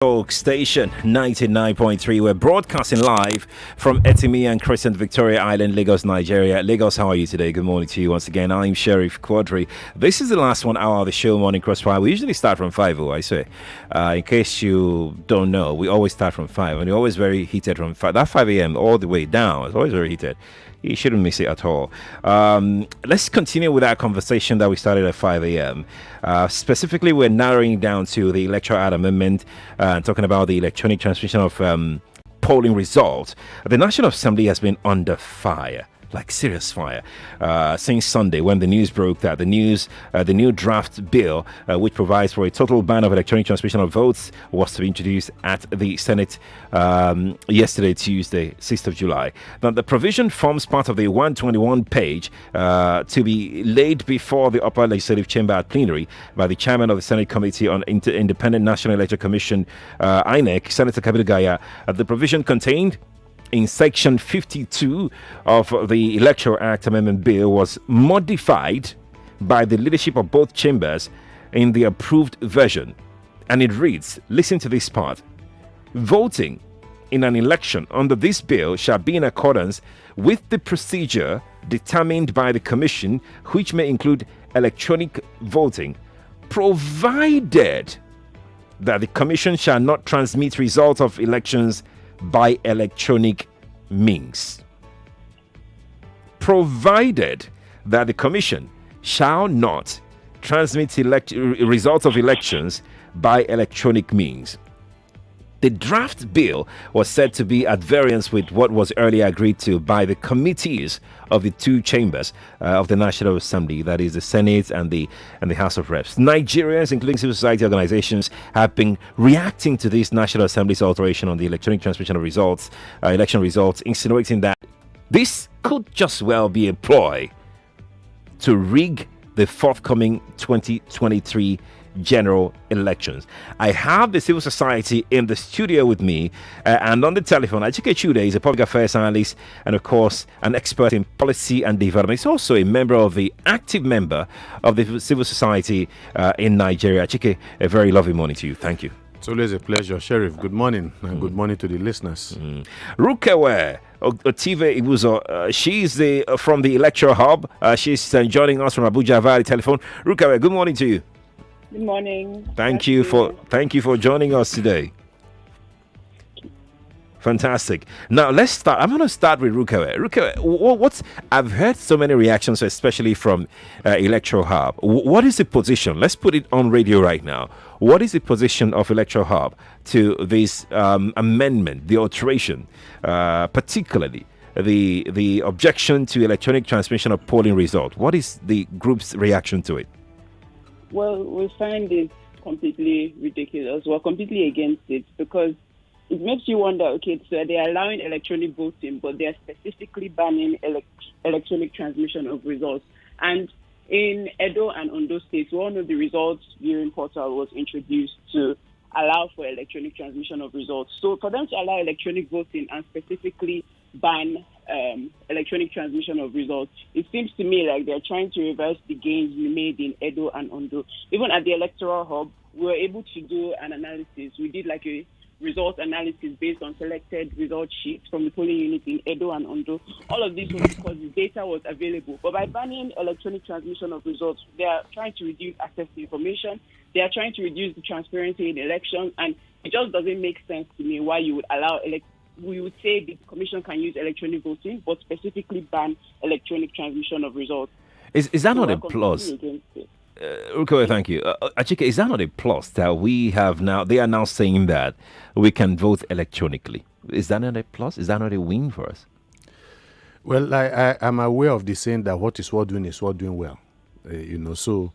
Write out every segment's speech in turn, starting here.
Talk Station 99.3. We're broadcasting live from Etimi and Crescent, Victoria Island, Lagos, Nigeria. Lagos, how are you today? Good morning to you once again. I'm Sheriff Quadry. This is the last 1 hour of the show, Morning Crossfire. We usually start from 5, I say. In case you don't know, we always start from 5, and we're always very heated from 5. That 5 a.m. all the way down, it's always very heated. You shouldn't miss it at all. Let's continue with our conversation that we started at 5 a.m. Specifically, we're narrowing down to the Electoral Act Amendment and talking about the electronic transmission of polling results. The National Assembly has been under fire. Like serious fire, since Sunday when the news broke that the new draft bill, which provides for a total ban of electronic transmission of votes, was to be introduced at the Senate yesterday, Tuesday, 6th of July. Now, the provision forms part of the 121 page to be laid before the upper legislative chamber at plenary by the chairman of the Senate Committee on Independent National Electoral Commission, INEC, Senator Kabiru Gaya. The provision contained in Section 52 of the Electoral Act Amendment Bill was modified by the leadership of both chambers in the approved version. And it reads, listen to this part, voting in an election under this bill shall be in accordance with the procedure determined by the Commission, which may include electronic voting, provided that the Commission shall not transmit results of elections by electronic means. Provided that the Commission shall not transmit results of elections by electronic means. The draft bill was said to be at variance with what was earlier agreed to by the committees of the two chambers of the National Assembly, that is the Senate and the House of Reps. Nigerians, including civil society organizations, have been reacting to this National Assembly's alteration on the electronic transmission of results, election results, insinuating that this could just well be a ploy to rig the forthcoming 2023 general elections. I have the civil society in the studio with me, and on the telephone, Ajike Chude is a public affairs analyst and, of course, an expert in policy and development. He's also a member of the active member of the civil society in Nigeria. Ajike, a very lovely morning to you. Thank you. It's always a pleasure, Sheriff. Good morning, and good morning to the listeners. Rukewe Otive Ibuzo, she's from the Electoral Hub. She's joining us from Abuja via the telephone. Rukewe, good morning to you. Good morning. Thank you for joining us today. Fantastic. Now let's start. I'm going to start with Rukewe. Rukewe, I've heard so many reactions, especially from Electoral Hub. What is the position? Let's put it on radio right now. What is the position of Electoral Hub to this amendment, the alteration, particularly the objection to electronic transmission of polling results? What is the group's reaction to it? Well, we find it completely ridiculous. We're completely against it because it makes you wonder, okay, so they're allowing electronic voting, but they're specifically banning electronic transmission of results. And in Edo and Ondo states, we all know the results viewing portal was introduced to allow for electronic transmission of results. So for them to allow electronic voting and specifically ban electronic transmission of results, it seems to me like they're trying to reverse the gains we made in Edo and Ondo. Even at the Electoral Hub, we were able to do an analysis. We did like a result analysis based on selected result sheets from the polling unit in Edo and Ondo. All of this was because the data was available. But by banning electronic transmission of results, they are trying to reduce access to information. They are trying to reduce the transparency in elections. And it just doesn't make sense to me why you would allow we would say the commission can use electronic voting, but specifically ban electronic transmission of results. Is that not a plus? Okay, thank you. Achike, is that not a plus that we have now? They are now saying that we can vote electronically. Is that not a plus? Is that not a win for us? Well, I'm aware of the saying that what is worth doing is worth doing well. So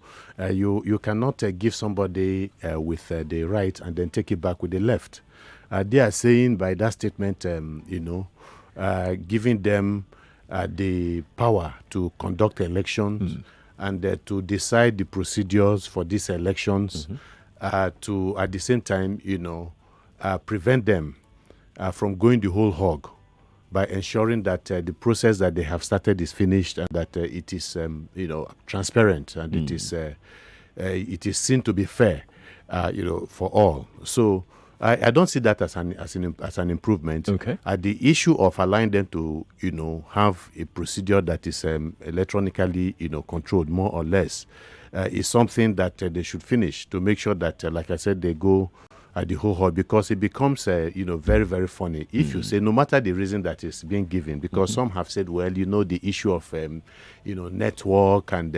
you cannot give somebody with the right and then take it back with the left. They are saying by that statement, giving them the power to conduct elections and to decide the procedures for these elections, to at the same time, prevent them from going the whole hog by ensuring that the process that they have started is finished and that it is, transparent and it is seen to be fair, for all. So I don't see that as an improvement. Okay. The issue of allowing them to, have a procedure that is electronically, controlled more or less, is something that they should finish to make sure that, like I said, they go at the whole hall, because it becomes, very, very funny if you say, no matter the reason that is being given, because some have said, well, the issue of, network and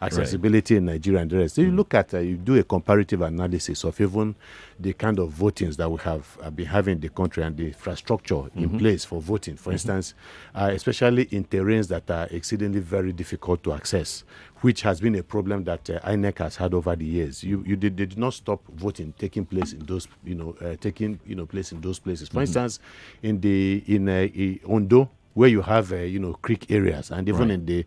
accessibility in Nigeria and the rest. So you look at, you do a comparative analysis of even the kind of votings that we have been having in the country and the infrastructure in place for voting, for instance, especially in terrains that are exceedingly very difficult to access, which has been a problem that INEC has had over the years. They did not stop voting taking place in those, place in those places. For instance, in Ondo, where you have, creek areas, and even in the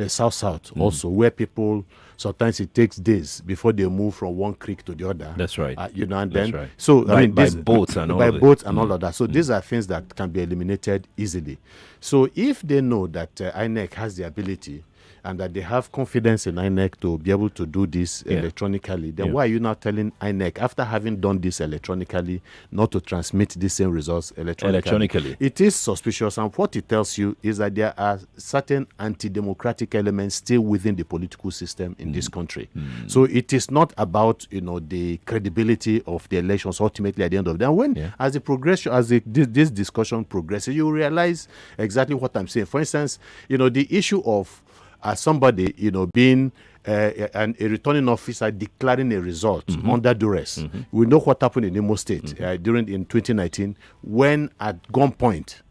south also, where people, sometimes it takes days before they move from one creek to the other. That's right. And That's then, right. so by boats and all by of it. boats and all of that. So these are things that can be eliminated easily. So if they know that INEC has the ability, and that they have confidence in INEC to be able to do this electronically, then why are you now telling INEC, after having done this electronically, not to transmit the same results electronically? It is suspicious, and what it tells you is that there are certain anti-democratic elements still within the political system in this country. So it is not about, the credibility of the elections ultimately at the end of the day. And when, as this discussion progresses, you realize exactly what I'm saying. For instance, the issue of somebody, being a returning officer declaring a result under duress. We know what happened in Imo State in 2019, when at gunpoint,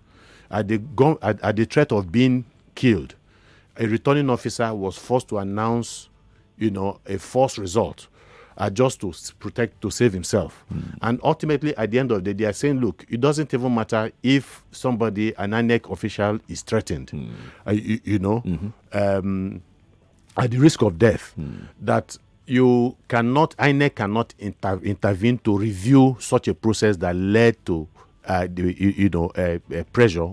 at the threat of being killed, a returning officer was forced to announce, a false result. Just to save himself. And ultimately, at the end of the day, they are saying, look, it doesn't even matter if somebody, an INEC official, is threatened, at the risk of death, that INEC cannot intervene to review such a process that led to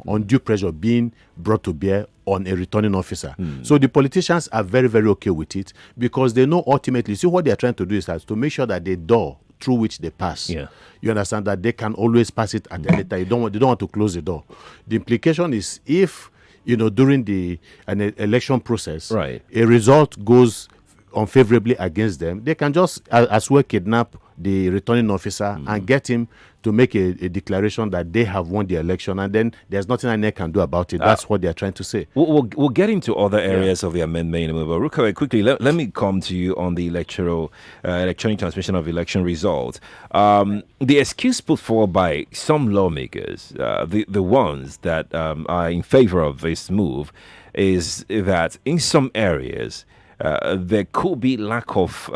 undue pressure being brought to bear on a returning officer. So the politicians are very, very okay with it, because they know ultimately, see, what they are trying to do is to make sure that the door through which they pass, you understand, that they can always pass it at any time. They don't want to close the door. The implication is, if during an election process, a result goes unfavorably against them, they can just as well kidnap the returning officer and get him to make a declaration that they have won the election, and then there's nothing INEC can do about it. That's what they're trying to say. We'll get into other areas of the amendment, but Rukawe, quickly, let me come to you on the electronic transmission of election results. The excuse put forward by some lawmakers, the ones that are in favor of this move, is that in some areas there could be lack of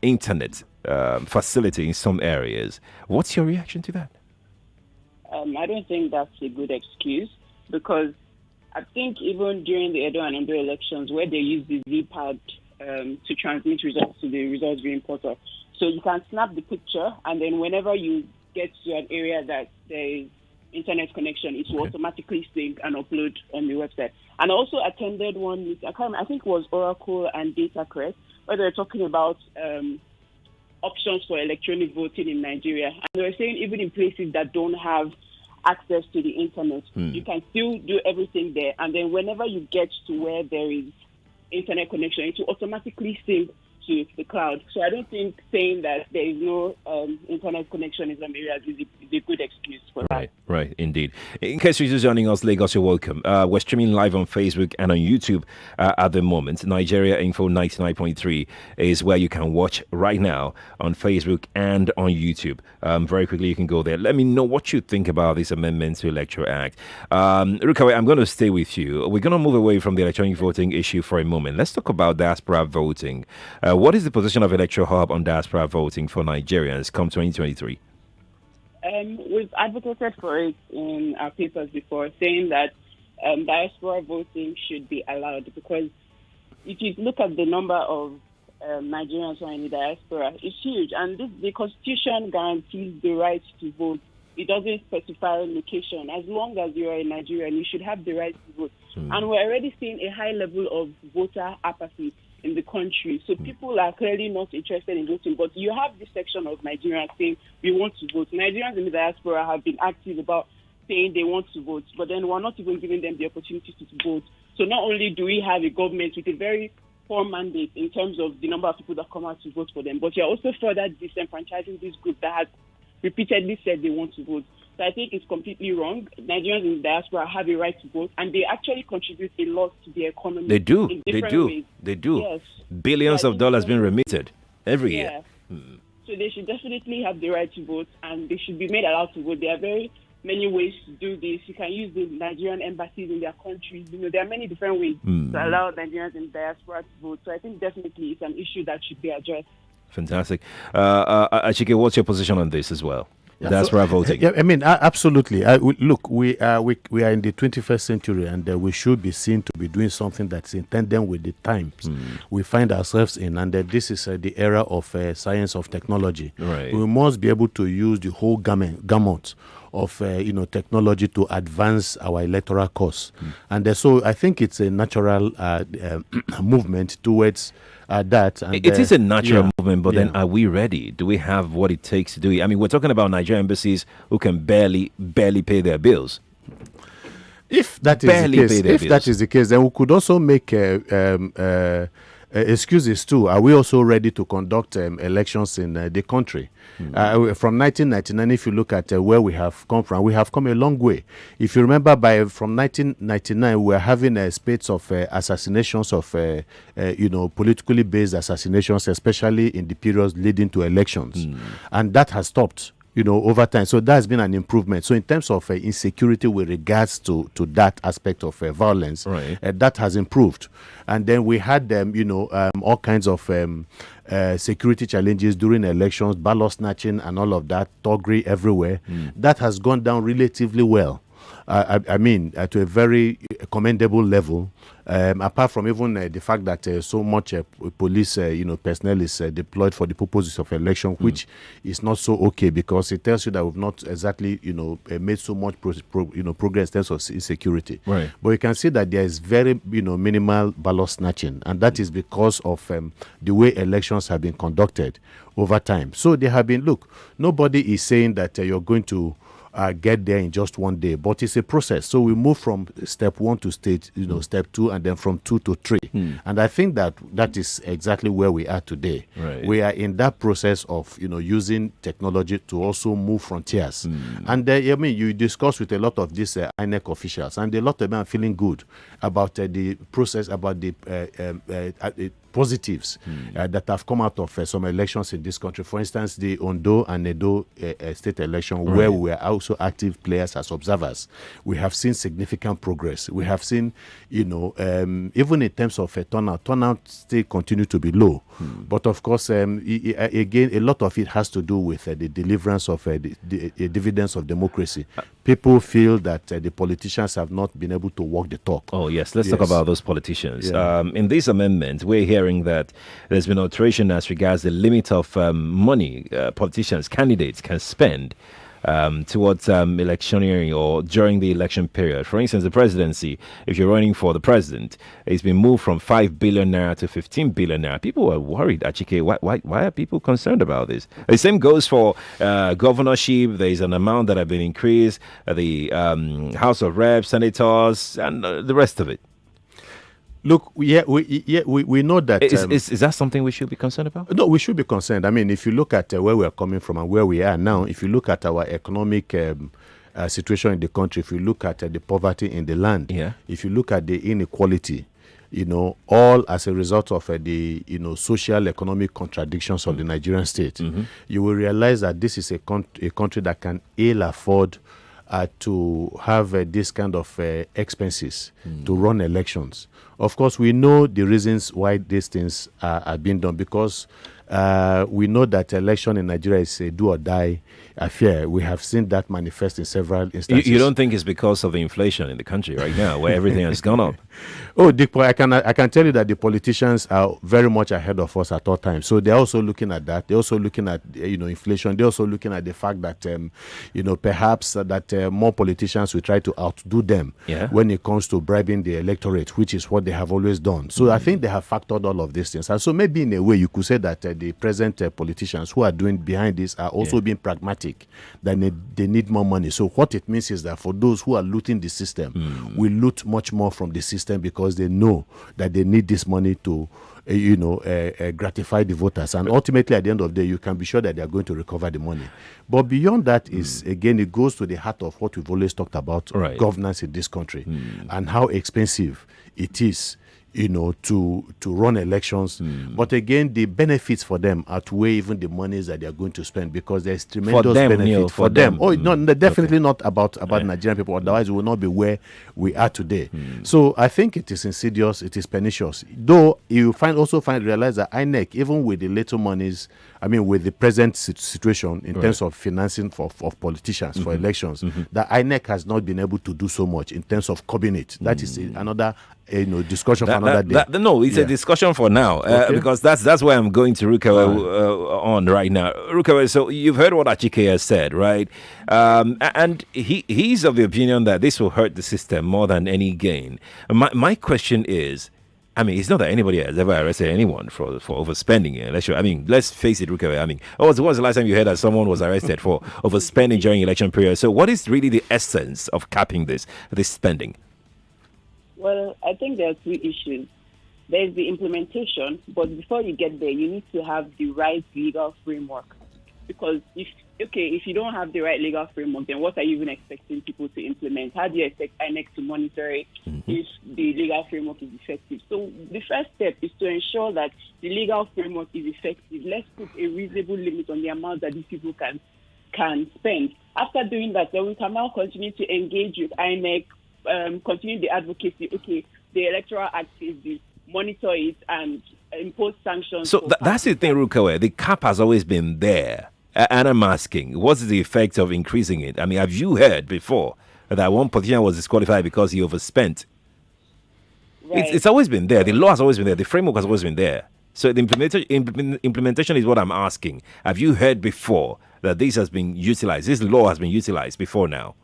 internet facility in some areas. What's your reaction to that? I don't think that's a good excuse, because I think even during the Edo and Ondo elections, where they use the ZPad to transmit results to the results viewing portal, so you can snap the picture, and then whenever you get to an area that there is internet connection, it will automatically sync and upload on the website. And I also attended one, I think it was Oracle and DataCrest, where they were talking about options for electronic voting in Nigeria. And they were saying even in places that don't have access to the internet, you can still do everything there. And then whenever you get to where there is internet connection, it will automatically sync to the cloud. So I don't think saying that there is no internet connection in some areas is a good excuse for that. Right, indeed. In case you're just joining us, Lagos, you're welcome. We're streaming live on Facebook and on YouTube at the moment. Nigeria Info 99.3 is where you can watch right now on Facebook and on YouTube. Very quickly, you can go there. Let me know what you think about this amendment to Electoral Act. Rukawe, I'm going to stay with you. We're going to move away from the electronic voting issue for a moment. Let's talk about diaspora voting. What is the position of Electoral Hub on diaspora voting for Nigerians come 2023? We've advocated for it in our papers before, saying that diaspora voting should be allowed, because if you look at the number of Nigerians who are in the diaspora, it's huge. And the Constitution guarantees the right to vote. It doesn't specify location. As long as you are a Nigerian, you should have the right to vote. And we're already seeing a high level of voter apathy in the country. So people are clearly not interested in voting. But you have this section of Nigerians saying we want to vote. Nigerians in the diaspora have been active about saying they want to vote, but then we're not even giving them the opportunity to vote. So not only do we have a government with a very poor mandate in terms of the number of people that come out to vote for them, but you're also further disenfranchising this group that has repeatedly said they want to vote. So I think it's completely wrong. Nigerians in the diaspora have a right to vote, and they actually contribute a lot to the economy. They do. In They different do. ways. They do. Yes. Billions So I of think dollars being remitted every year. So they should definitely have the right to vote, and they should be made allowed to vote. There are very many ways to do this. You can use the Nigerian embassies in their countries. There are many different ways to allow Nigerians in the diaspora to vote. So I think definitely it's an issue that should be addressed. Fantastic. Achike, what's your position on this as well? Diaspora voting. Yeah, I mean, absolutely. Look, we are in the 21st century, and we should be seen to be doing something that's in tandem with the times we find ourselves in. And this is the era of science of technology. Right. We must be able to use the whole gamut of technology to advance our electoral cause. And so I think it's a natural movement towards that. And, it is a natural movement, but then are we ready? Do we have what it takes to do it? I mean, we're talking about Nigerian embassies who can barely pay their bills. If that is the case, then we could also make excuses too. Are we also ready to conduct elections in the country? From 1999, if you look at where we have come from, we have come a long way. If you remember, from 1999, we were having spate of assassinations of, politically based assassinations, especially in the periods leading to elections, and that has stopped. Over time. So that's been an improvement. So in terms of insecurity with regards to that aspect of violence, right. That has improved. And then we had all kinds of security challenges during elections, ballot snatching and all of that, thuggery everywhere. That has gone down relatively well. I mean, to a very commendable level. Apart from even the fact that so much police, personnel is deployed for the purposes of election, which is not so okay, because it tells you that we've not exactly, made so much progress in terms of security. Right. But you can see that there is very, minimal ballot snatching, and that is because of the way elections have been conducted over time. So there have been, look, nobody is saying that you're going to get there in just one day, but it's a process. So we move from step 1 to step 2, and then from 2 to 3. And I think that is exactly where we are today. Right. We are in that process of using technology to also move frontiers. And you discuss with a lot of these INEC officials, and a lot of them are feeling good about the process, about the positives that have come out of some elections in this country. For instance, the Ondo and Edo state election, where we were also active players as observers. We have seen significant progress. We have seen, even in terms of turnout still continue to be low. But of course, again, a lot of it has to do with the deliverance of the dividends of democracy. People feel that the politicians have not been able to walk the talk. Oh, yes. Let's talk about those politicians. Yeah. In this amendment, we're hearing that there's been alteration as regards the limit of money politicians, candidates can spend towards electioneering or during the election period. For instance, the presidency, if you're running for the president, it's been moved from 5 billion naira to 15 billion naira. People are worried, Achike. Why are people concerned about this? The same goes for governorship. There is an amount that have been increased, the House of Reps, senators, and the rest of it. Look, we know that... Is that something we should be concerned about? No, we should be concerned. I mean, if you look at where we are coming from and where we are now, if you look at our economic situation in the country, if you look at the poverty in the land, if you look at the inequality, all as a result of the, social economic contradictions of the Nigerian state, you will realize that this is a country that can ill afford to have this kind of expenses to run elections. Of course, we know the reasons why these things are being done, because We know that election in Nigeria is a do or die affair. We have seen that manifest in several instances. You don't think it's because of the inflation in the country right now, where everything has gone up? Oh, Dick, I can tell you that the politicians are very much ahead of us at all times. So they're also looking at that. They're also looking at inflation. They're also looking at the fact that perhaps that more politicians will try to outdo them when it comes to bribing the electorate, which is what they have always done. So I think they have factored all of these things. And so maybe in a way you could say that the present politicians who are doing behind this are also being pragmatic, that they need more money. So what it means is that for those who are looting the system, we loot much more from the system because they know that they need this money to gratify the voters, and ultimately at the end of the day you can be sure that they are going to recover the money. But beyond that is again, it goes to the heart of what we've always talked about, governance in this country, and how expensive it is to run elections. But again, the benefits for them outweigh even the monies that they are going to spend, because there's tremendous benefit for them. Oh, no, definitely not about Nigerian people. Otherwise, we will not be where we are today. So I think it is insidious, it is pernicious. Though you realize that INEC, even with the little monies, with the present situation in terms of financing of politicians for elections, that INEC has not been able to do so much in terms of curbing it. That is another discussion for another day. No, it's a discussion for now, because that's where I'm going to Rukawa on right now. Rukawa, so you've heard what Achike has said, right? And he's of the opinion that this will hurt the system more than any gain. My question is, it's not that anybody has ever arrested anyone for overspending in election. Let's face it, Rukawa. What was the last time you heard that someone was arrested for overspending during election period? So what is really the essence of capping this spending? Well, I think there are two issues. There's the implementation, but before you get there, you need to have the right legal framework. Because if you don't have the right legal framework, then what are you even expecting people to implement? How do you expect INEC to monitor it if the legal framework is effective? So the first step is to ensure that the legal framework is effective. Let's put a reasonable limit on the amount that these people can spend. After doing that, then we can now continue to engage with INEC, continue the advocacy. Okay, the Electoral Act says this, monitor it and impose sanctions. So that's the thing, Rukawa. The cap has always been there. And I'm asking, what's the effect of increasing it? Have you heard before that one politician was disqualified because he overspent? Right. It's always been there. The law has always been there. The framework has always been there. So the implementation is what I'm asking. Have you heard before that this has been utilized? This law has been utilized before now?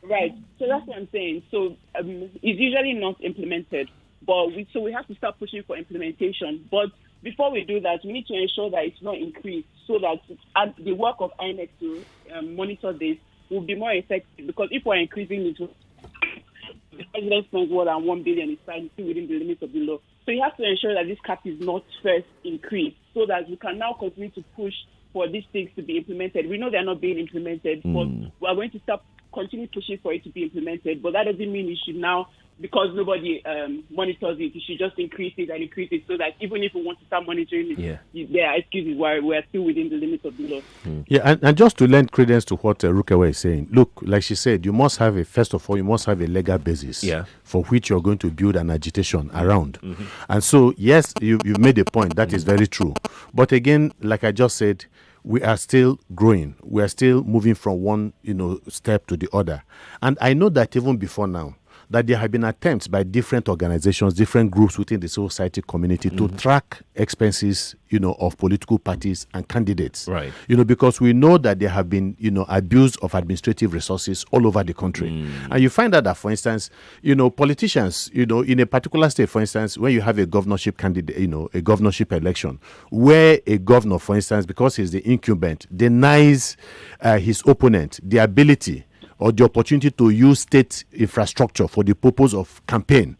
Right. So that's what I'm saying. So it's usually not implemented, but we have to start pushing for implementation. But before we do that, we need to ensure that it's not increased, so that the work of INEC to monitor this will be more effective. Because if we're increasing it, the president spends more than 1 billion is still within the limits of the law. So you have to ensure that this cap is not first increased, so that we can now continue to push for these things to be implemented. We know they're not being implemented, but we're going to continue pushing for it to be implemented. But that doesn't mean it should now, because nobody monitors it, you should just increase it so that even if we want to start monitoring it, there are excuses why we're still within the limits of the law. Yeah, and just to lend credence to what Rukawa is saying, look, like she said, you must have a legal basis for which you're going to build an agitation around. And so, yes, you've made a point. That is very true. But again, like I just said, we are still growing. We are still moving from one, step to the other. And I know that even before now, that there have been attempts by different organizations, different groups within the civil society community to track expenses, of political parties and candidates. Right. Because we know that there have been, abuse of administrative resources all over the country. And you find out that, for instance, politicians, in a particular state, for instance, when you have a governorship candidate, a governorship election, where a governor, for instance, because he's the incumbent, denies his opponent the ability or the opportunity to use state infrastructure for the purpose of campaign,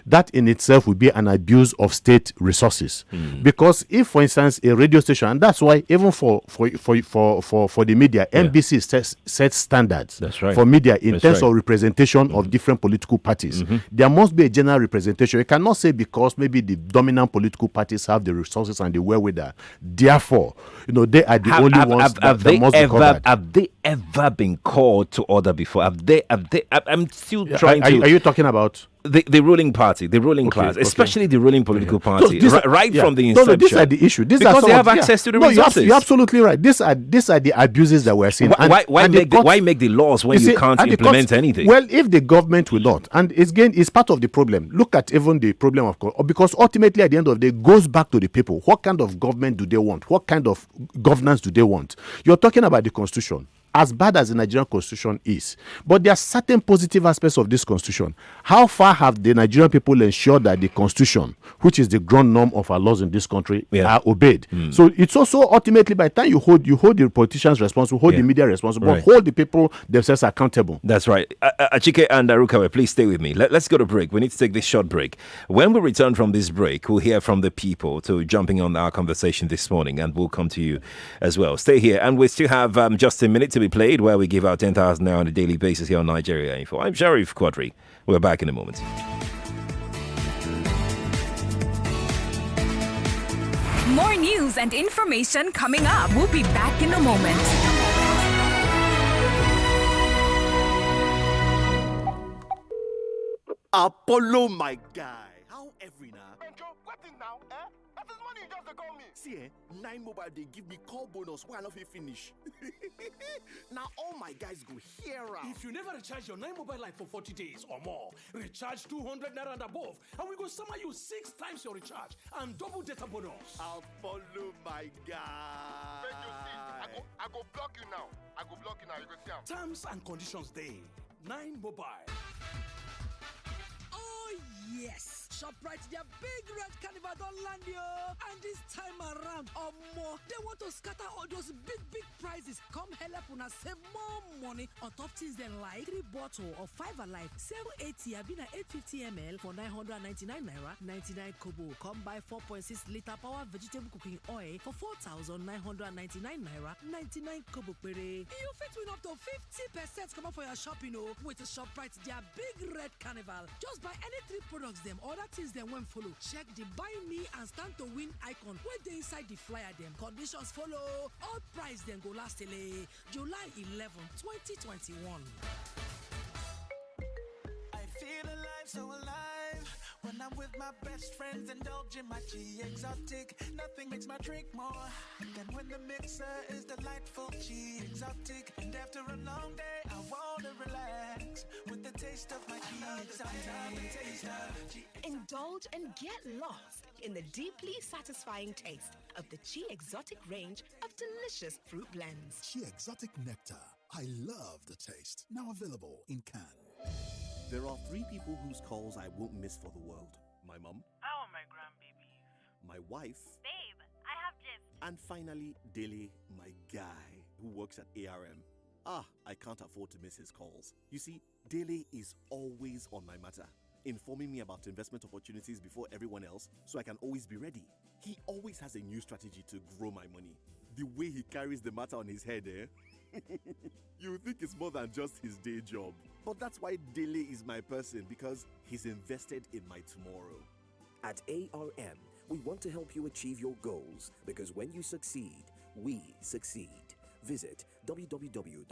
that in itself would be an abuse of state resources. Because if, for instance, a radio station, and that's why even for the media, NBC sets standards for media in terms of representation of different political parties. There must be a general representation. You cannot say because maybe the dominant political parties have the resources and the wherewithal, therefore, they are the only ones that must be covered. Have they ever been called to order before? Have they? I'm still Yeah, trying to. Are you talking about? The ruling party, the ruling class, okay. especially the ruling political So party, right from the No, inception. these are the issue. These because are they have access to the resources. You're absolutely right. These are the abuses that we're seeing. Why make the laws when you can't implement anything? Well, if the government will not, and it's part of the problem. Look at even the problem of because ultimately at the end of the day, it goes back to the people. What kind of government do they want? What kind of governance do they want? You're talking about the constitution. As bad as the Nigerian constitution is, but there are certain positive aspects of this constitution. How far have the Nigerian people ensured that the constitution, which is the ground norm of our laws in this country, are obeyed? So it's also ultimately by the time you hold the politicians responsible, hold the media responsible, but hold the people themselves accountable. That's right. Achike and Arukawe, please stay with me. Let's go to break. We need to take this short break. When we return from this break, we'll hear from the people to jumping on our conversation this morning, and we'll come to you as well. Stay here, and we still have just a minute to be played where we give out 10,000 now on a daily basis here on Nigeria Info. I'm Sheriff Quadry. We're back in a moment. More news and information coming up. We'll be back in a moment. Apollo, my guy. How every now? What thing now? That is money you just call me. See, 9 Mobile, they give me call bonus while I not finish. Now all my guys go here. If you never recharge your 9 Mobile line for 40 days or more, recharge 200 naira and above, and we go summer you 6 times your recharge and double data bonus. Apollo, my guy. Make you see. I go block you now. You go see him. Terms and conditions day. 9 Mobile. Oh yes! ShopRite, their big red carnival don't land yo. And this time around, or more, they want to scatter all those big prizes. Come help una save more money on top things than like 3 bottle of 5 alive, 780 abina 850 ml for 999 naira, 99 kobo. Come buy 4.6 liter power vegetable cooking oil for 4,999 naira, 99 kobo pere. You fit win up to 50% come up for your shopping with ShopRite, their big red carnival. Just buy any 3 products them, other things them when follow. Check the buy me and stand to win icon when they inside the flyer them. Conditions follow. All price then go last till July 11, 2021. I feel alive, so alive. When I'm with my best friends, indulging my tea exotic. Nothing makes my drink more than when the mixer is delightful, tea exotic. And after a long day, I wanna relax with the taste of my tea exotic. Indulge and get lost in the deeply satisfying taste of the Chi Exotic range of delicious fruit blends. Chi Exotic Nectar. I love the taste. Now available in can. There are 3 people whose calls I won't miss for the world. My mom. How are my grandbabies? My wife. Babe, I have this. And finally, Dele, my guy, who works at ARM. I can't afford to miss his calls. You see, Dele is always on my matter, informing me about investment opportunities before everyone else, so I can always be ready. He always has a new strategy to grow my money. The way he carries the matter on his head, you would think it's more than just his day job. But that's why Dele is my person, because he's invested in my tomorrow. At ARM, we want to help you achieve your goals, because when you succeed, we succeed. Visit www.arm.com.ng.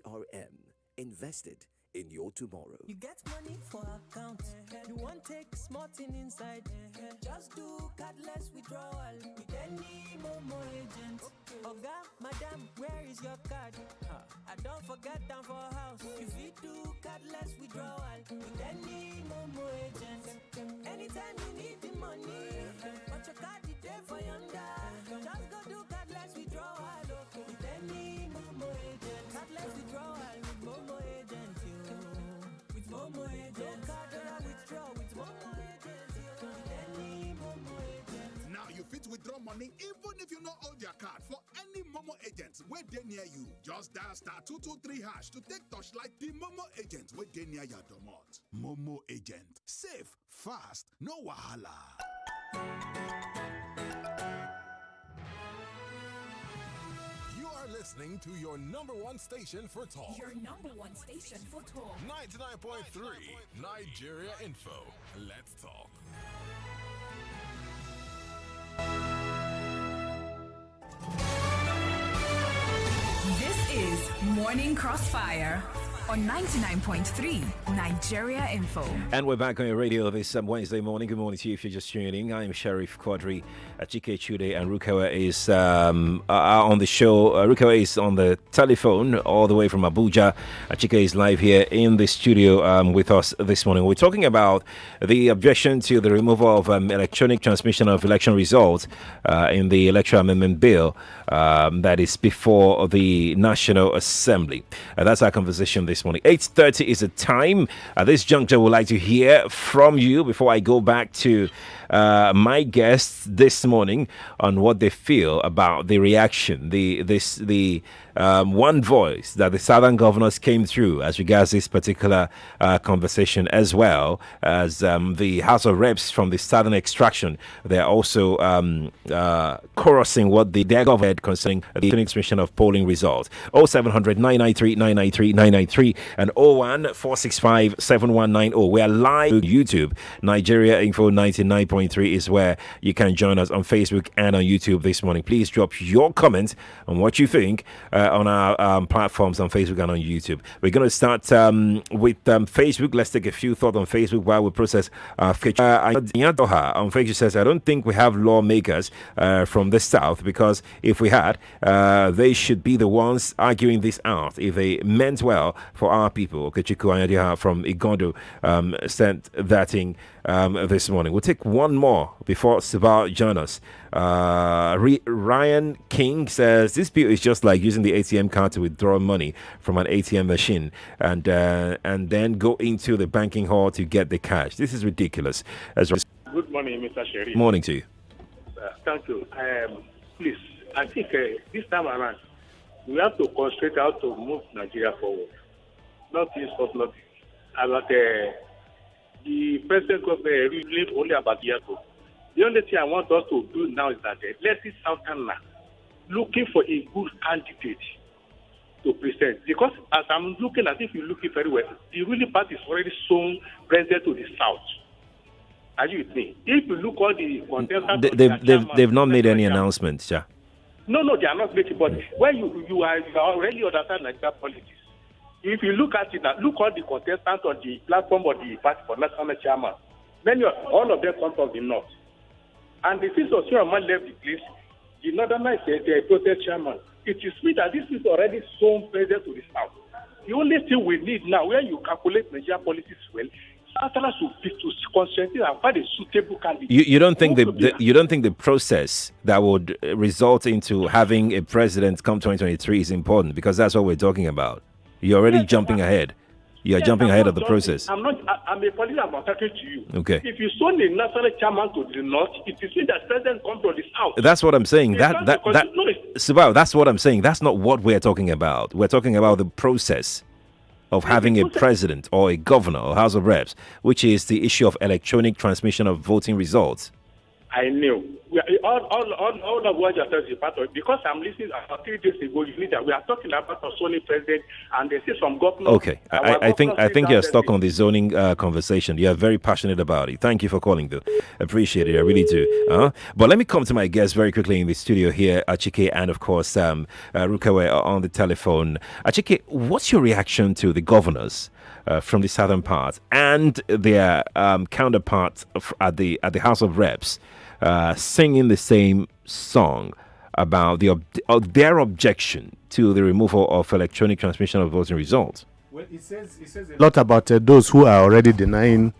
ARM, invested in your tomorrow. You get money for account. You want take small thing inside. Just do cardless withdrawal with any Momo agent. Oga, madam, where is your card? I don't forget them for house. You fit do cardless withdrawal with any Momo agent. Anytime you need the money, but your card is there for yonder. Just go do cardless withdrawal with any Momo agent. Cardless withdrawal with Momo agent. With Momo agent. No card withdraw with Momo agent. Any Momo agent. Now you fit withdraw money even if you not hold your card for any Momo agents where they near you. Just dial *223# to take touchlight the Momo agent where they near your domot. Momo agent. Safe, fast, no wahala. You are listening to your number 1 station for talk. Your number 1 station for talk. 99.3 Nigeria Info. Let's talk. Morning Crossfire on 99.3 Nigeria Info. And we're back on your radio this Wednesday morning. Good morning to you if you're just tuning in. I'm Sheriff Quadry. Chike Chude and Rukawa is on the show. Rukawa is on the telephone all the way from Abuja. Chike is live here in the studio with us this morning. We're talking about the objection to the removal of electronic transmission of election results in the Electoral Amendment Bill that is before the National Assembly. That's our conversation this morning. 8:30 is the time. At this juncture, we'd like to hear from you before I go back to my guests this morning on what they feel about the reaction, the one voice that the Southern governors came through as regards this particular conversation, as well as the House of Reps from the Southern extraction. They're also chorusing what their government concerning the transmission of polling results. 0700 993 993 993 and 01 465 7190. We are live on YouTube. Nigeria Info 99.3 is where you can join us on Facebook and on YouTube this morning. Please drop your comments on what you think on our platforms on Facebook and on YouTube. We're going to start with Facebook. Let's take a few thoughts on Facebook while we process on Facebook says, I don't think we have lawmakers from the South, because if we had, they should be the ones arguing this out if they meant well for our people. Okechiku Anyadiha from Igondo sent that in this morning. We'll take one more before Sabah join us. Ryan King says this bill is just like using the ATM card to withdraw money from an ATM machine and then go into the banking hall to get the cash. This is ridiculous. Good morning, Mr. Sherry. Morning to you. Thank you. Please, I think this time around we have to concentrate how to move Nigeria forward. Not this stop nothing. About the president of really only about a year ago. The only thing I want us to do now is that let it Southern looking for a good candidate to present. Because as I'm looking at, if you look it very well, the ruling party is already shown president to the South. Are you with me? If you look all the contestants, they've not made any announcements, yeah. No, they are not making. But when you are already understand Nigeria politics. If you look at it now, look all the contestants on the platform of the party for national chairman. All of them come from the north. And the since Osirama left the place, the northern said the protest chairman. It is me that this is already shown president to the south. The only thing we need now, where you calculate Nigeria politics well, Southerners should be to concentrate and find a suitable candidate. You don't think the process that would result into having a president come 2023 is important, because that's what we're talking about. You're already jumping ahead. You're jumping ahead of the process. I'm a politician. I'm talking to you. Okay. If you saw the national chairman to the north, it is me that president comes to the south. That's what I'm saying. Subao, that's what I'm saying. That's not what we're talking about. We're talking about the process of having a president or a governor or House of Reps, which is the issue of electronic transmission of voting results. I knew. All of what you're talking about, because I'm listening about 3 days ago, you need that we are talking about a zoning president, and they say some governors. Okay, I think you're stuck on the zoning conversation. You are very passionate about it. Thank you for calling, though. Appreciate it. I really do. But let me come to my guests very quickly in the studio here, Achike and of course Rukawe on the telephone. Achike, what's your reaction to the governors from the southern part and their counterparts at the House of Reps singing the same song about their objection to the removal of electronic transmission of voting results? Well, it says a lot about those who are already denying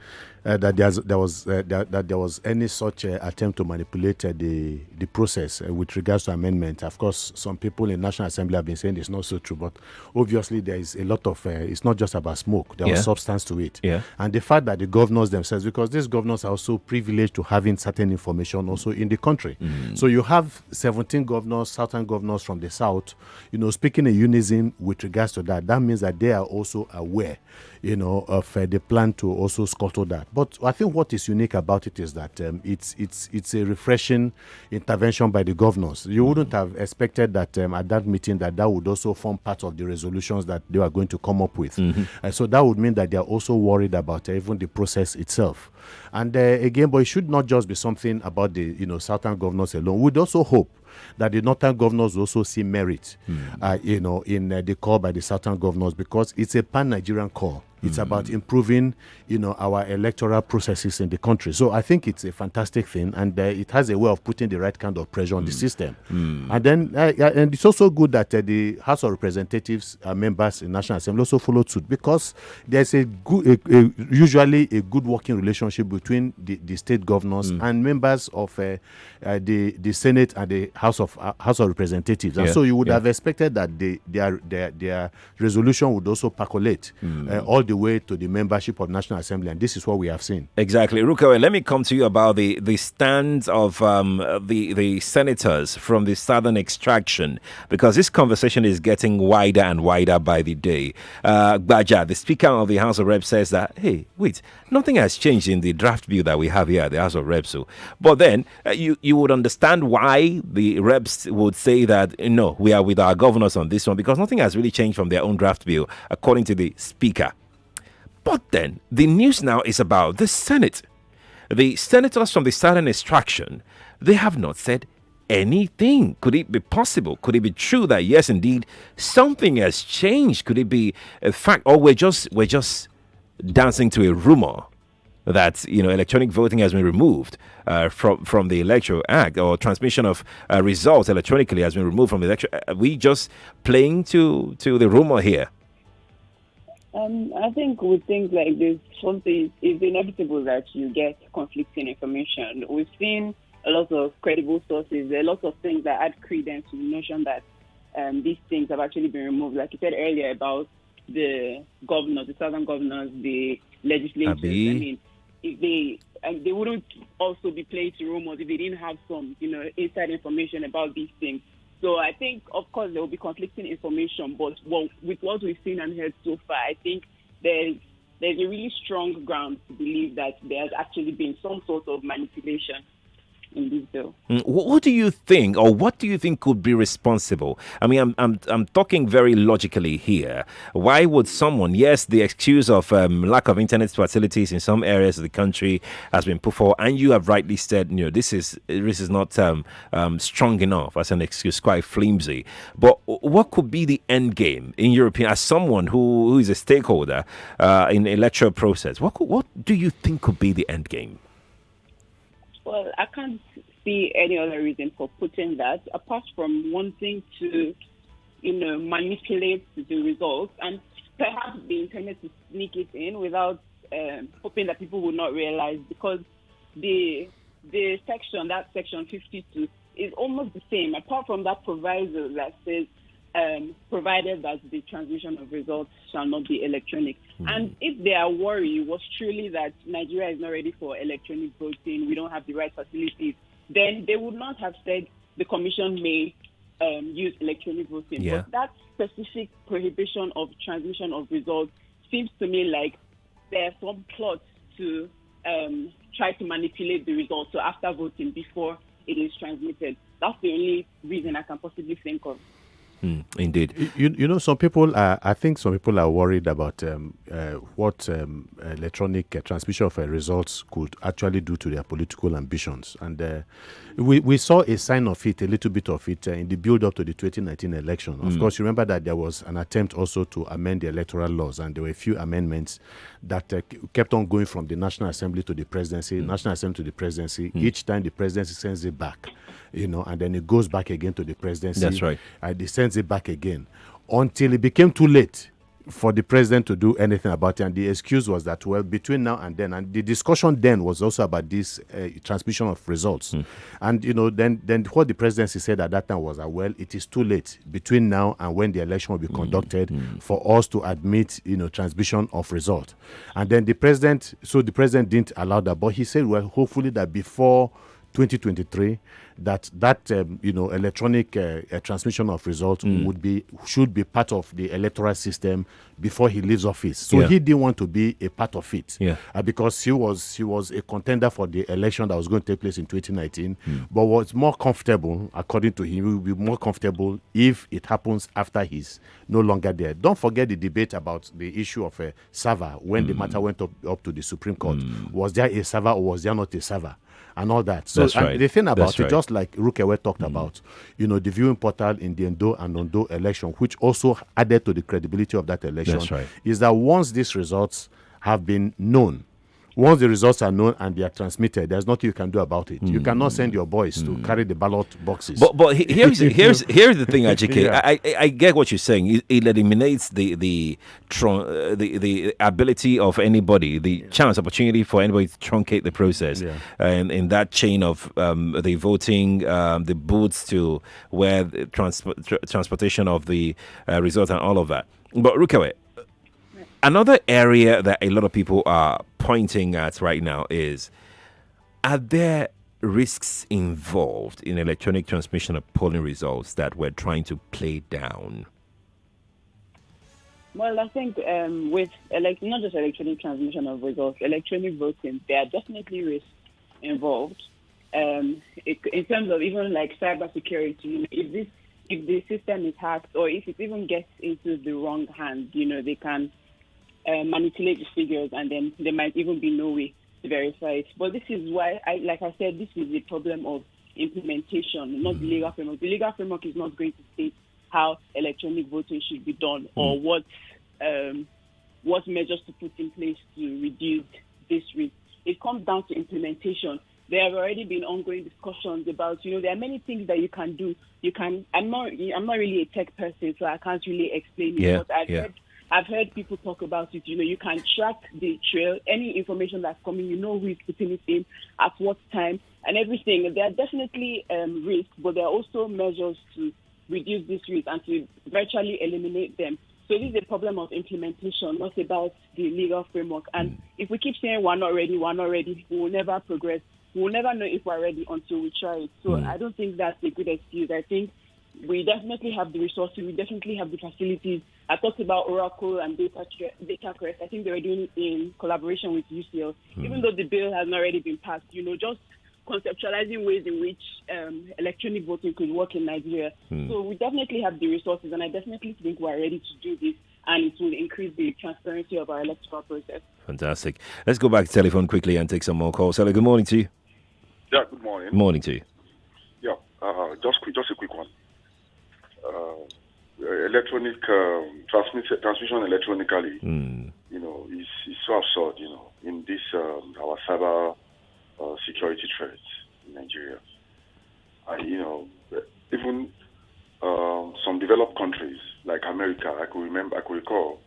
that there was any such attempt to manipulate the process with regards to amendment. Of course, some people in National Assembly have been saying it's not so true, but obviously there is a lot of it's not just about smoke. There was substance to it, and the fact that the governors themselves, because these governors are also privileged to having certain information also in the country. So you have 17 governors, southern governors from the south, speaking in unison with regards to that. That means that they are also aware, of the plan to also scuttle that. But I think what is unique about it is that it's a refreshing intervention by the governors. You wouldn't have expected that at that meeting that would also form part of the resolutions that they are going to come up with. So that would mean that they are also worried about even the process itself. And again, but it should not just be something about the southern governors alone. We'd also hope that the northern governors also see merit, in the call by the southern governors, because it's a pan-Nigerian call. It's about improving, our electoral processes in the country. So I think it's a fantastic thing, and it has a way of putting the right kind of pressure on the system. And then, and it's also good that the House of Representatives members in National Assembly also followed suit, because there's usually a good working relationship between the state governors and members of the Senate and the House of Representatives. And so you would have expected that their resolution would also percolate all the way to the membership of National Assembly, and this is what we have seen. Exactly. Rukawe, let me come to you about the stands of the senators from the southern extraction, because this conversation is getting wider and wider by the day. Gbaja, the Speaker of the House of Reps, says that, hey, wait, nothing has changed in the draft bill that we have here at the House of Reps. So, but then you would understand why the reps would say that, no, we are with our governors on this one, because nothing has really changed from their own draft bill, according to the Speaker. But then the news now is about the Senate. The senators from the southern extraction, they have not said anything. Could it be possible? Could it be true that, yes, indeed, something has changed? Could it be a fact, or we're just dancing to a rumor that electronic voting has been removed from the Electoral Act, or transmission of results electronically has been removed from the Electoral Act? Are we just playing to the rumor here? I think with things like this, something is inevitable that you get conflicting information. We've seen a lot of credible sources, a lot of things that add credence to the notion that these things have actually been removed. Like you said earlier about the governors, the southern governors, the legislators. I mean, if they wouldn't also be playing to rumors if they didn't have some, inside information about these things. So I think, of course, there will be conflicting information, but with what we've seen and heard so far, I think there's a really strong ground to believe that there has actually been some sort of manipulation in this bill. What do you think, or what do you think could be responsible? I mean, I'm talking very logically here. Why would someone? Yes, the excuse of lack of internet facilities in some areas of the country has been put forward, and you have rightly said, this is not strong enough as an excuse, quite flimsy. But what could be the end game, in your opinion, as someone who is a stakeholder in the electoral process? What do you think could be the end game? Well, I can't see any other reason for putting that, apart from wanting to, manipulate the results, and perhaps the internet to sneak it in without hoping that people will not realize, because the section 52 is almost the same, apart from that proviso that says, provided that the transmission of results shall not be electronic. And if their worry was truly that Nigeria is not ready for electronic voting, we don't have the right facilities, then they would not have said the commission may use electronic voting. Yeah. But that specific prohibition of transmission of results seems to me like there's some plot to try to manipulate the results. So after voting, before it is transmitted. That's the only reason I can possibly think of. Indeed. Some people are worried about what electronic transmission of results could actually do to their political ambitions. And we saw a sign of it, a little bit of it, in the build-up to the 2019 election. Of course, you remember that there was an attempt also to amend the electoral laws, and there were a few amendments that kept on going from the National Assembly to the presidency, National Assembly to the presidency. Each time the presidency sends it back, and then it goes back again to the presidency. That's right. They sends it back again until it became too late for the president to do anything about it. And the excuse was that, well, between now and then, and the discussion then was also about this transmission of results. And, then what the presidency said at that time was, well, it is too late between now and when the election will be conducted for us to admit, transmission of result. And then the president didn't allow that, but he said, well, hopefully that before 2023, that electronic transmission of results should be part of the electoral system before he leaves office. So he didn't want to be a part of it, because he was a contender for the election that was going to take place in 2019. But was more comfortable, according to him, he will be more comfortable if it happens after he's no longer there. Don't forget the debate about the issue of a server when the matter went up to the Supreme Court. Was there a server or was there not a server? and all that. So That's right. the thing about That's it, right. just like Rukewe talked about, the viewing portal in the Ndo and Ondo election, which also added to the credibility of that election, That's right. is that once these results have been known, once the results are known and they are transmitted, there's nothing you can do about it. You cannot send your boys to carry the ballot boxes. But here's the thing, Ajike. Yeah. I get what you're saying. It eliminates the ability of anybody, the chance, opportunity for anybody to truncate the process, and in that chain of the voting, the booths to where the transportation of the results and all of that. But Rukewe, another area that a lot of people are pointing at right now is, are there risks involved in electronic transmission of polling results that we're trying to play down? Well, I think with not just electronic transmission of results, electronic voting, there are definitely risks involved. In terms of even like cybersecurity, if the system is hacked or if it even gets into the wrong hands, they can manipulate the figures, and then there might even be no way to verify it. But this is why, like I said, this is a problem of implementation, not the legal framework. The legal framework is not going to state how electronic voting should be done or what measures to put in place to reduce this risk. It comes down to implementation. There have already been ongoing discussions about, there are many things that you can do. I'm not really a tech person, so I can't really explain it. But I've heard people talk about it. You can track the trail, any information that's coming. You know who is putting it in, at what time, and everything. There are definitely risks, but there are also measures to reduce this risk and to virtually eliminate them. So this is a problem of implementation, not about the legal framework. And if we keep saying we're not ready, we will never progress. We will never know if we're ready until we try it. So I don't think that's a good excuse. I think we definitely have the resources. We definitely have the facilities. I talked about Oracle and DataCrest. I think they were doing it in collaboration with UCL. Even though the bill has not already been passed, just conceptualizing ways in which electronic voting could work in Nigeria. So we definitely have the resources, and I definitely think we're ready to do this, and it will increase the transparency of our electoral process. Fantastic. Let's go back to telephone quickly and take some more calls. Hello, good morning to you. Yeah, good morning. Good morning to you. Yeah, just a quick one. Electronic transmission electronically, is so absurd. In this our cyber security threats in Nigeria, even some developed countries like America, I could recall,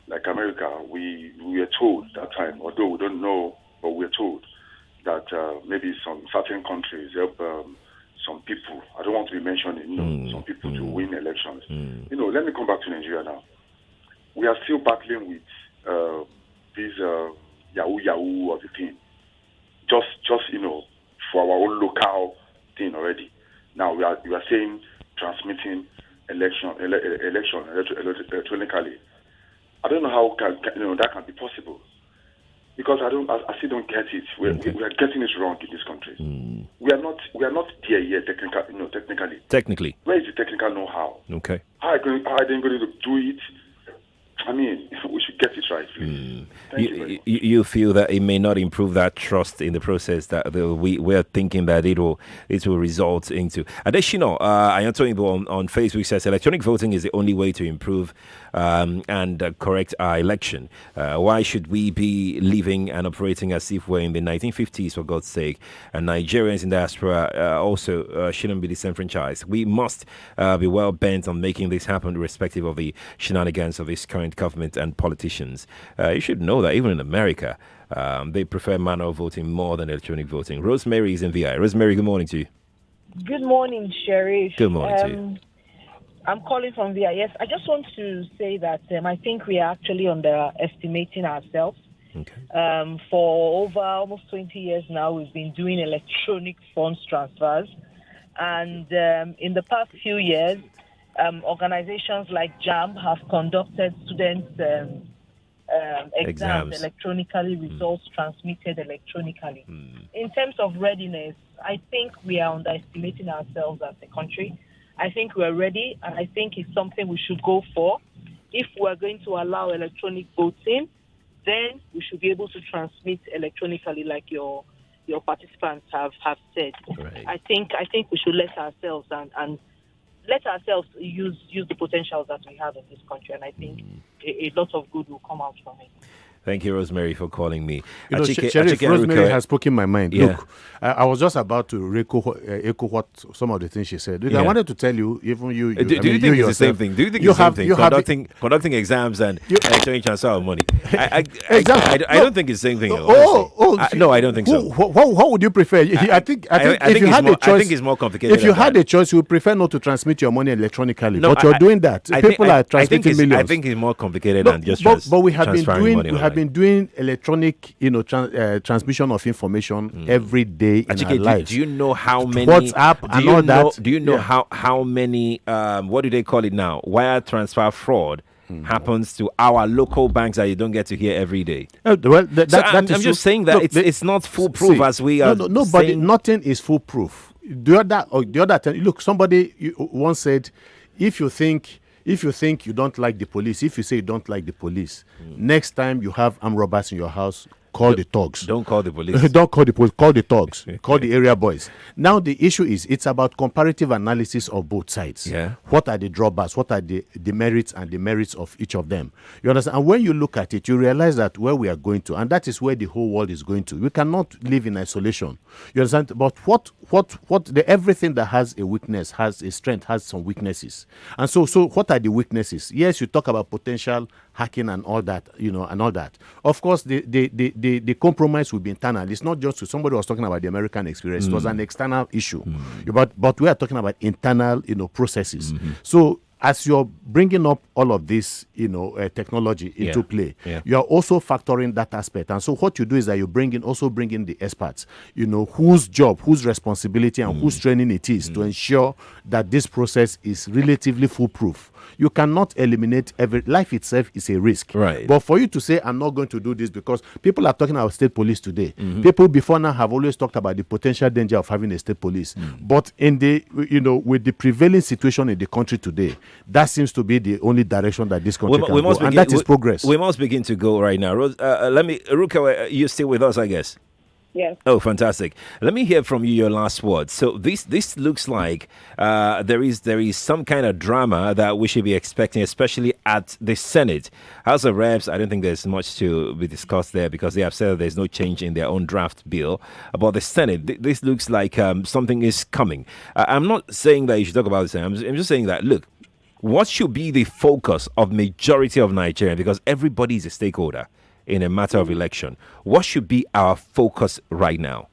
like America, we were told that time, although we don't know, but we were told that maybe some certain countries help some people, I don't want to be mentioning, some people to win elections. Let me come back to Nigeria now. We are still battling with this Yahoo of the thing. Just for our own local thing already. Now we are saying transmitting election electronically. I don't know how that can be possible, because I still don't get it. We are getting it wrong in this country. We are not there yet technically. Technically, where is the technical know-how? Okay. How are they going to do it? I mean, we should get it right, please. You feel that it may not improve that trust in the process that we're thinking that it will result into. Additional, Ayantoyinbo on Facebook says electronic voting is the only way to improve and correct our election. Why should we be living and operating as if we're in the 1950s, for God's sake? And Nigerians in diaspora also shouldn't be disenfranchised. We must be well bent on making this happen, irrespective of the shenanigans of this current government and politicians. You should know that even in America, they prefer manual voting more than electronic voting. Rosemary is in VI. Rosemary, good morning to you. Good morning, Sheriff. Good morning to you. I'm calling from VI. Yes, I just want to say that I think we are actually underestimating ourselves. Okay. For over almost 20 years now, we've been doing electronic funds transfers. And in the past few years, organizations like JAMB have conducted students' exams electronically, results transmitted electronically. In terms of readiness, I think we are underestimating ourselves as a country. I think we're ready, and I think it's something we should go for. If we're going to allow electronic voting, then we should be able to transmit electronically, like your your participants have said. Right. I think we should let ourselves and let ourselves use the potentials that we have in this country, and I think a lot of good will come out from it. Thank you, Rosemary, for calling me. Sheriff, Rosemary has spoken my mind. Yeah. Look, I was just about to echo what some of the things she said. Look, I wanted to tell you, even you. Do you think it's the same thing? Do you think it's the same thing? Conducting exams and electronic transfer of money. I don't think it's the same thing. No, I don't think so. What would you prefer? I think if you had a choice, I think it's more complicated. If you had a choice, you would prefer not to transmit your money electronically. No, but you're doing that. People are transmitting millions. I think it's more complicated than just but we have been doing electronic, transmission of information every day in our lives. Do you know how many WhatsApp and all that? Do you know how many what do they call it now? Wire transfer fraud happens to our local banks that you don't get to hear every day. I'm just saying that it's not foolproof as we are. Nothing is foolproof. The other time, look, somebody once said, if you think you don't like the police, if you say you don't like the police, next time you have armed robbers in your house, call the thugs. Don't call the police. Don't call the police. Call the thugs. Call the area boys. Now the issue is it's about comparative analysis of both sides. Yeah. What are the drawbacks? What are the merits and the merits of each of them? You understand? And when you look at it, you realize that where we are going to, and that is where the whole world is going to. We cannot live in isolation. You understand? But everything that has a weakness has a strength, has some weaknesses. And so what are the weaknesses? Yes, you talk about potential hacking and all that, and all that. Of course, the compromise will be internal. It's not just somebody was talking about the American experience. It was an external issue. But we are talking about internal, processes. So as you're bringing up all of this, technology into play, you are also factoring that aspect. And so what you do is that you bring in the experts, whose responsibility and whose training it is to ensure that this process is relatively foolproof. You cannot eliminate life itself is a risk. Right. But for you to say, I'm not going to do this, because people are talking about state police today. People before now have always talked about the potential danger of having a state police. But with the prevailing situation in the country today, that seems to be the only direction that this country can go. And that is progress. We must begin to go right now. Ruka, you're still with us, I guess. Yes. Oh, fantastic. Let me hear from you your last words. So this looks like there is some kind of drama that we should be expecting, especially at the Senate. House of Reps, I don't think there's much to be discussed there because they have said that there's no change in their own draft bill. About the Senate, this looks like something is coming. I'm not saying that you should talk about this. I'm just saying that, look, what should be the focus of majority of Nigerians, because everybody is a stakeholder in a matter of election. What should be our focus right now?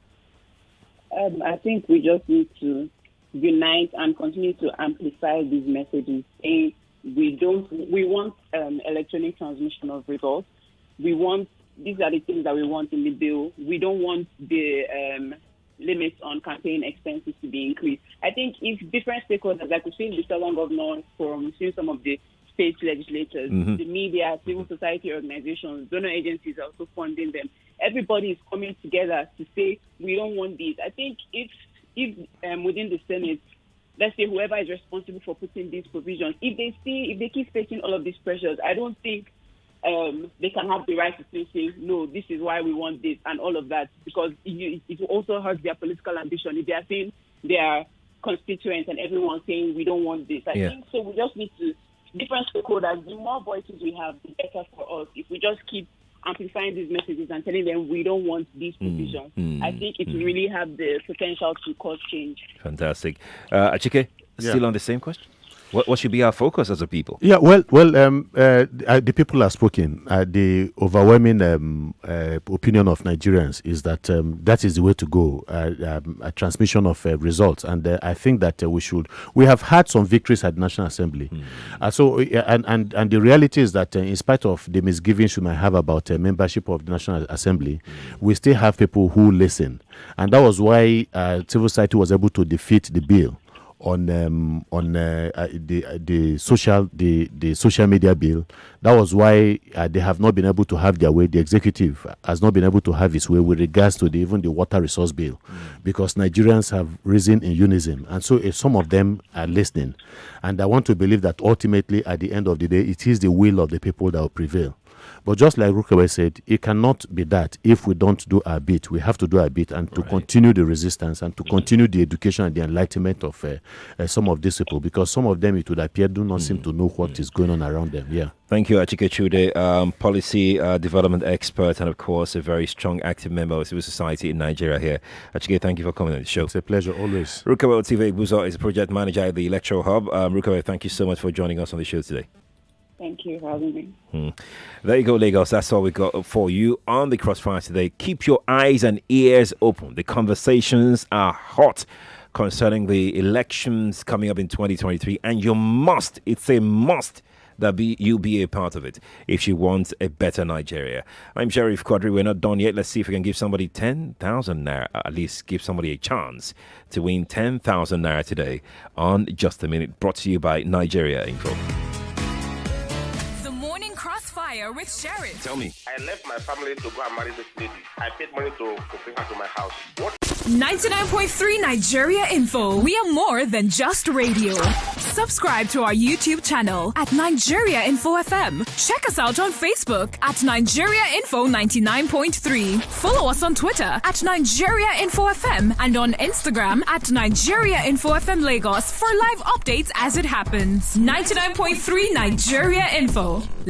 I think we just need to unite and continue to amplify these messages. We want electronic transmission of results. These are the things that we want in the bill. We don't want the limits on campaign expenses to be increased. I think if different stakeholders, like we've seen the Southern Governor Forum, we've seen some of the state legislators, the media, civil society organizations, donor agencies are also funding them. Everybody is coming together to say, we don't want these. I think if within the Senate, let's say whoever is responsible for putting these provisions, if they keep facing all of these pressures, I don't think they can have the right to say, no, this is why we want this and all of that, because it will also hurt their political ambition. If they are saying their constituents and everyone saying we don't want this, I think so. We just need to, different stakeholders, the more voices we have, the better for us. If we just keep amplifying these messages and telling them we don't want these provisions, I think it will really have the potential to cause change. Fantastic. Achike, still on the same question? What should be our focus as a people? Yeah, the people have spoken. The overwhelming opinion of Nigerians is that that is the way to go, a transmission of results. And I think that we have had some victories at the National Assembly. And the reality is that in spite of the misgivings we might have about membership of the National Assembly, we still have people who listen. And that was why civil society was able to defeat the bill on the social media bill. That was why they have not been able to have their way. The executive has not been able to have its way with regards to even the water resource bill, because Nigerians have risen in unison, and so some of them are listening. And I want to believe that ultimately, at the end of the day, it is the will of the people that will prevail. But just like Rukawa said, it cannot be that if we don't do our bit. We have to do our bit and to continue the resistance and to continue the education and the enlightenment of some of these people, because some of them, it would appear, do not seem to know what is going on around them. Yeah. Thank you, Achike Chude, policy development expert, and of course a very strong, active member of civil society in Nigeria here. Achike, thank you for coming on the show. It's a pleasure, always. Rukawa Otive Buzo is a project manager at the Electoral Hub. Rukawa, thank you so much for joining us on the show today. Thank you for having me. There you go, Lagos. That's all we got for you on the Crossfire today. Keep your eyes and ears open. The conversations are hot concerning the elections coming up in 2023, and you must, it's a must, that you be a part of it if you want a better Nigeria. I'm Sheriff Quadry. We're not done yet. Let's see if we can give somebody 10,000 naira, at least give somebody a chance to win 10,000 naira today on Just a Minute, brought to you by Nigeria Info. The Morning Crossfire with Sheriff. Tell me. I left my family to go and marry this lady. I paid money to bring her to my house. What? 99.3 Nigeria Info. We are more than just radio. Subscribe to our YouTube channel at Nigeria Info FM. Check us out on Facebook at Nigeria Info 99.3. Follow us on Twitter at Nigeria Info FM and on Instagram at Nigeria Info FM Lagos for live updates as it happens. 99.3 Nigeria Info.